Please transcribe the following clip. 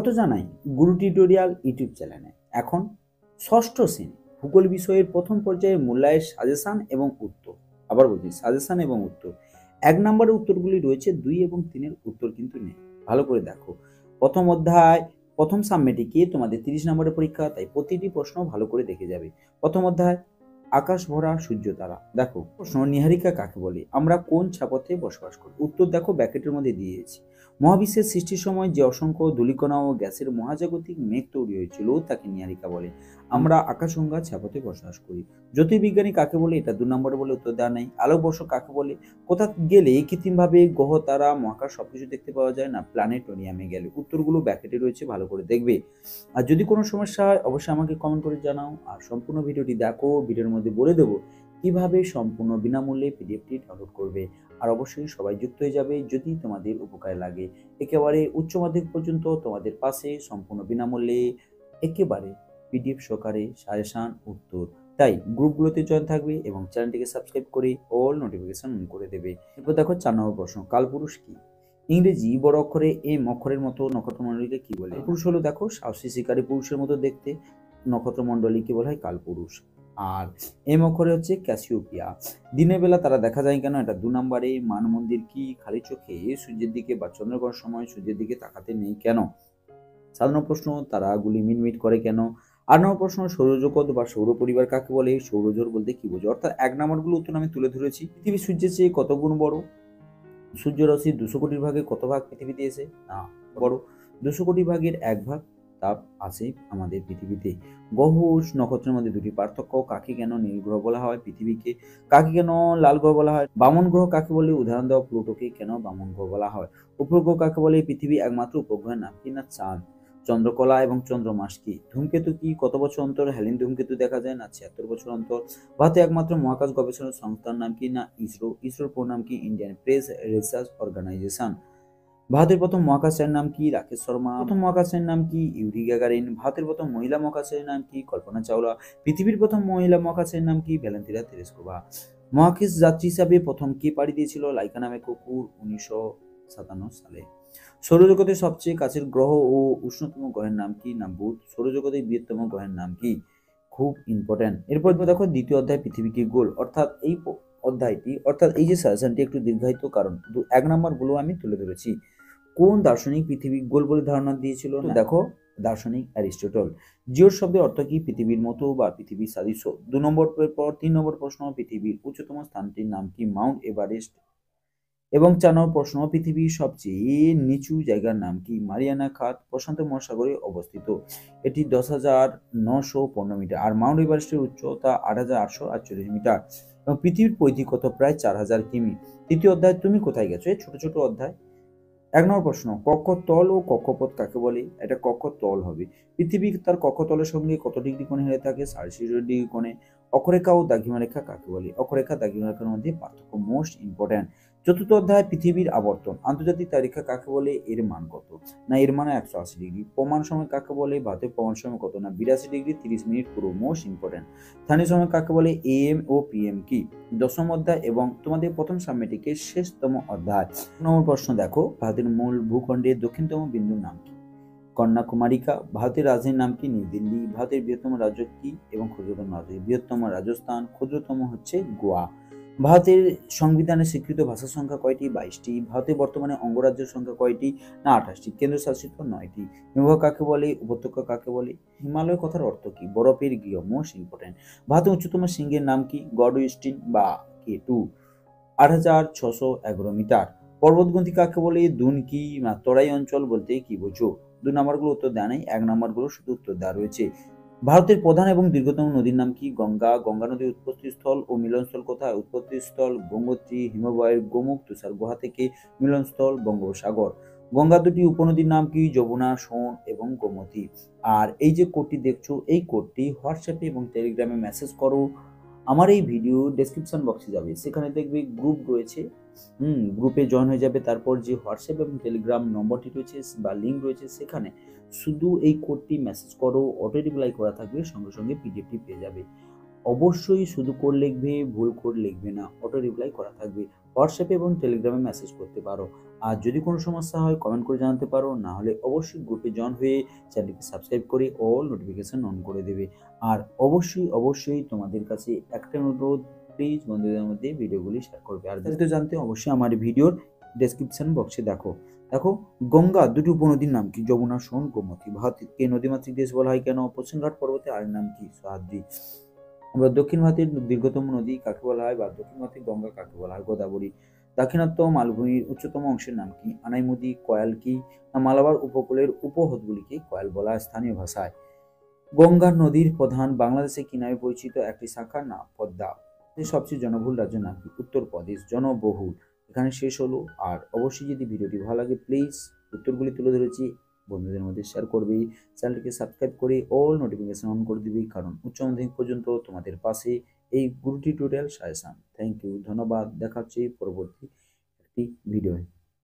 স্বাগত জানাই গুরু tutorial YouTube চ্যানেলে। এখন ষষ্ঠ শ্রেণী ভূগোল বিষয়ের প্রথম পর্যায়ে মূল্যায়ের সাজেশন এবং উত্তর। আবার বলছি, সাজেশন এবং উত্তর। 1 নম্বরের উত্তরগুলি রয়েছে, 2 এবং 3 উত্তর কিন্তু নেই। ভালো করে দেখো। প্রথম অধ্যায় প্রথম সাবমেটিকে তোমাদের 30 নম্বরের পরীক্ষা, তাই প্রতিটি প্রশ্ন ভালো করে দেখে যাবে। প্রথম অধ্যায় আকাশ ভরা সূর্য তারা। দেখো প্রশ্ন, নীহারিকা কাকে বলে? আমরা কোন ছাপথে বসবাস করি? উত্তর দেখো ব্র্যাকেটের মধ্যে দিয়েছি। মহাবিশ্বের সৃষ্টির সময় যে অসংখ্য ধূলিকণা ও গ্যাসের মহাজাগতিক মেঘ তৈরি হয়েছিল তাকে নীহারিকা বলে। আমরা আকাশগঙ্গা ছাপথে বসবাস করি। জ্যোতির্বিজ্ঞানী কাকে বলে? এটা 2 নম্বরে বলে, উত্তর দেওয়া নেই। আলোকবর্ষ কাকে বলে? কোথা গেলে কৃত্রিমভাবে গ্রহ তারা মহাকাশ সবকিছু দেখতে পাওয়া যায়? না, প্ল্যানেটোরিয়ামে গেলে। উত্তরগুলো ব্র্যাকেটে রয়েছে, ভালো করে দেখবে। আর যদি কোনো সমস্যা হয় অবশ্যই আমাকে কমেন্ট করে জানাও। আর সম্পূর্ণ ভিডিওটি দেখো, ভিডিওর মধ্যে বলে দেবো কিভাবে সম্পূর্ণ বিনামূল্যে পিডিএফটি ডাউনলোড করবে। আর অবশ্যই সবাই যুক্ত হয়ে যাবে যদি তোমাদের উপকারে লাগে। একেবারে উচ্চ মাধ্যমিক পর্যন্ত তোমাদের পাশে সম্পূর্ণ বিনামূল্যে একেবারে পিডিএফ সহকারে সাজেশন উত্তর। তাই গ্রুপগুলোতে জয়েন থাকবে এবং চ্যানেলটিকে সাবস্ক্রাইব করে অল নোটিফিকেশন অন করে দেবে। এরপর দেখো 4 নম্বর প্রশ্ন, কালপুরুষ কি? ইংরেজি বড় অক্ষরে এম অক্ষরের মতো নক্ষত্রমণ্ডলীকে কি বলে? পুরুষ হলো দেখো সাহসী শিকারী পুরুষের মতো দেখতে, নক্ষত্রমণ্ডলীকে বলা হয় কালপুরুষ। আর এম অক্ষরে হচ্ছে ক্যাসিওপিয়া। দিনের বেলা তারা দেখা যায় কেন? এটা 2 নম্বরে। মান মন্দির কি? খালি চোখে সূর্যের দিকে বা চন্দ্রগ্রহণ সময় সূর্যের দিকে তাকাতে নেই কেন? 7 নম্বর প্রশ্ন, তারাগুলি মিটমিট করে কেন? 8 নম্বর প্রশ্ন, সৌরজগৎ বা সৌর পরিবার কাকে বলে? সৌরজোর বলতে কি বোঝো? অর্থাৎ 1 নম্বরগুলো উত্তর আমি তুলে ধরেছি। পৃথিবী সূর্যের চেয়ে কত গুণ বড়? সূর্যরশ্মির 200 কোটি ভাগে কত ভাগ পৃথিবীতে এসে? না, বড়। 200 কোটি ভাগের 1 ভাগ তাপ আছে আমাদের পৃথিবীতে। গ্রহ ও নক্ষত্রের মধ্যে দুটি পার্থক্য। কাকে কেন নীল গ্রহ বলা হয়? পৃথিবীকে। কাকে কেন লাল গ্রহ বলা হয়? বামন গ্রহ কাকে বলে? উদাহরণ দাও। প্লুটোকে কেন বামন গ্রহ বলা হয়? উপগ্রহ কাকে বলে? পৃথিবী একমাত্র উপগ্রহের নাম কি? না, চাঁদ। চন্দ্রকলা এবং চন্দ্রমাস কি? ধূমকেতু কি? কত বছর অন্তর হেলিন ধূমকেতু দেখা যায়? না, 76 বছর অন্তর। ভারতে একমাত্র মহাকাশ গবেষণা সংস্থার নাম কি? না, ইসরো। ইসরোর পুরো নাম কি? Indian Space Research Organisation. ভারতের প্রথম মহাকাশচারীর নাম কি? রাকেশ শর্মা। প্রথম মহাকাশচারীর নাম কি? Yuri Gagarin. ভারতের প্রথম মহিলা মহাকাশচারীর নাম কি? কল্পনা চাওলা। পৃথিবীর প্রথম মহিলা মহাকাশচারীর নাম কি? Valentina Tereshkova. মহাকাশ যাত্রী হিসাবে প্রথম কে পাড়ি দিয়েছিল? লাইকা নামে কুকুর, 1957 সালে। সৌরজগতের সবচেয়ে কাছের গ্রহ ও উষ্ণতম গ্রহের নাম কি? না, বুধ। সৌরজগতের বৃহত্তম গ্রহের নাম কি? খুব ইম্পর্টেন্ট। এরপর দেখো দ্বিতীয় অধ্যায় পৃথিবী কি গোল? অর্থাৎ এই অধ্যায়টি অর্থাৎ এই যে সাজেশনটি একটু দীর্ঘায়িত, কারণ 1 নম্বর গুলো আমি তুলে ধরেছি। কোন দার্শনিক পৃথিবী গোল বলে ধারণা দিয়েছিল? দেখো দার্শনিক অ্যারিস্টটল। জিওর শব্দের অর্থ কি? পৃথিবীর মতো বা পৃথিবীর সাদৃশ্য। 2 নম্বর পর 3 নম্বর প্রশ্ন, পৃথিবীর উচ্চতম স্থানটির নাম কি? Mount Everest. এবং 4 নম্বর প্রশ্ন, পৃথিবীর সবচেয়ে নিচু জায়গার নাম কি? মারিয়ানা খাত প্রশান্ত মহাসাগরে অবস্থিত। এটি 10,915 মিটার। আর মাউন্ট এভারেস্টের উচ্চতা 8,848 মিটার। এবং পৃথিবীর পরিধি কত? প্রায় 4,000 কিমি। তৃতীয় অধ্যায় তুমি কোথায় গেছো? এই ছোট ছোট অধ্যায়। 1 নম্বর প্রশ্ন, কক্ষতল ও কক্ষপথ কাকে বলে? এটা কক্ষতল হবে। পৃথিবী তার কক্ষতলের সঙ্গে কত ডিগ্রি কোণে হেলে থাকে? 66 ডিগ্রি কোণে। অক্ষরেখা ও দ্রাঘিমা রেখা কাকে বলে? অক্ষরেখা দ্রাঘিমা রেখার মধ্যে পার্থক্য মোস্ট ইম্পর্টেন্ট। চতুর্থ অধ্যায় পৃথিবীর আবর্তন। আন্তর্জাতিক তারিখা কাকে বলে? এর মান কত? না, এর মান 180 ডিগ্রি। প্রমাণ সময় কাকে বলে? ভারতের প্রমাণ সময় কত? না, 82 ডিগ্রি 30 মিনিট পুরো। Most important. স্থানীয় সময় কাকে বলে? এএম ও পিএম কি? দশম অধ্যায় এবং তোমাদের প্রথম সাবমেটিকের শেষতম অধ্যায়। নম্বর প্রশ্ন দেখো, ভারতের মূল ভূখণ্ডের দক্ষিণতম বিন্দুর নাম কি? কন্যাকুমারিকা। ভারতের রাজধানীর নাম কি? নিউ দিল্লি। ভারতের বৃহত্তম রাজ্য কি এবং ক্ষুদ্রতম রাজ্য? বৃহত্তম রাজস্থান, ক্ষুদ্রতম হচ্ছে গোয়া। ভারতের সংবিধানে স্বীকৃত ভাষার সংখ্যা কয়টি? 22টি। ভারতের বর্তমানে অঙ্গরাজ্যের সংখ্যা কয়টি? না, 28টি। কেন্দ্রশাসিত 9টি। হিমবাহ কাকে বলে? উপত্যকা কাকে বলে? হিমালয় কথার অর্থ কি? বরফের গৃহ। Most important. ভারতের উচ্চতম শৃঙ্গের নাম কি? গডওয়েস্টিন বা K2, 8,611 মিটার। পর্বতগন্ধি কাকে বলে? দুনকি বা তরাই অঞ্চল বলতে কি বোঝো? 2 নম্বরগুলো উত্তর দেওয়া নেই, 1 নম্বরগুলো শুধু উত্তর দেওয়া রয়েছে। ভারতের প্রধান এবং দীর্ঘতম নদীর নাম কি? গঙ্গা। গঙ্গা নদীর উৎপত্তিস্থল ও মিলনস্থল কোথায়? উৎপত্তিস্থল গঙ্গোত্রী হিমবাহের গোমুখ তুষার গুহা থেকে, মিলনস্থল বঙ্গোপসাগর। গঙ্গা দুটি উপনদীর নাম কি? যমুনা, সোন এবং গোমতী। আর এই যে কোডটি দেখছো, এই কোডটি হোয়াটসঅ্যাপে এবং টেলিগ্রামে মেসেজ করো। আমার এই ভিডিও ডেসক্রিপশন বক্সে যাবে, সেখানে দেখবে গ্রুপ রয়েছে। গ্রুপে জয়েন হয়ে যাবে। তারপর যে হোয়াটসঅ্যাপ এবং টেলিগ্রাম নম্বরটি রয়েছে বা লিঙ্ক রয়েছে, সেখানে শুধু এই কোডটি মেসেজ করো, অটো রিপ্লাই করা থাকবে, সঙ্গে সঙ্গে পিডিএফটি পেয়ে যাবে। অবশ্যই শুধু কোড লিখবে, ভুল কোড লিখবে না, অটো রিপ্লাই করা থাকবে। হোয়াটসঅ্যাপে এবং টেলিগ্রামে মেসেজ করতে পারো। আর যদি কোনো সমস্যা হয় কমেন্ট করে জানাতে পারো, না হলে অবশ্যই গ্রুপে জয়েন হয়ে চ্যানেলটিকে সাবস্ক্রাইব করে অল নোটিফিকেশন অন করে দেবে। আর অবশ্যই তোমাদের কাছে একটা অনুরোধ, প্লিজ বন্ধুদের মধ্যে ভিডিওগুলি শেয়ার করবে। আর বিস্তারিত জানতে অবশ্যই আমার ভিডিওর ডেসক্রিপশন বক্সে দেখো গঙ্গা দুটি উপনদীর নাম কি? যমুনা, সোন, গোমতী। ভারতকে নদীমাতৃক দেশ বলা হয় কেন? পশ্চিম ঘাট পর্বতে আরেক নাম কি? সহ্যাদ্রি। এবার দক্ষিণ ভারতের দীর্ঘতম নদী কাকে বলা হয়, বা দক্ষিণ ভারতের গঙ্গা কাকে বলা হয়? গোদাবরী। দাক্ষিণাত্য মালভূমির উচ্চতম অংশের নাম কি? আনাইমুদি, কয়াল কি? না মালাবার উপকূলের উপহ্রদগুলিকে কয়াল বলা হয় স্থানীয় ভাষায়? গঙ্গা নদীর প্রধান বাংলাদেশে কি নামে পরিচিত? একটি শাখা, না পদ্মা। সবচেয়ে জনবহুল রাজ্যের নাম কি? উত্তরপ্রদেশ। জনবহুল এখানে শেষ হলো। আর অবশ্যই যদি ভিডিওটি ভালো লাগে প্লিজ, উত্তরগুলি তুলে ধরেছি, বন্ধুদের মধ্যে শেয়ার করবি, চ্যানেলটিকে সাবস্ক্রাইব করে অল নোটিফিকেশন অন করে দিবি, কারণ উচ্চ মাধ্যমিক পর্যন্ত তোমাদের পাশে এই গুরু টিউটোরিয়াল সাজেশন। থ্যাংক ইউ, ধন্যবাদ। দেখা হচ্ছে পরবর্তী একটি ভিডিও।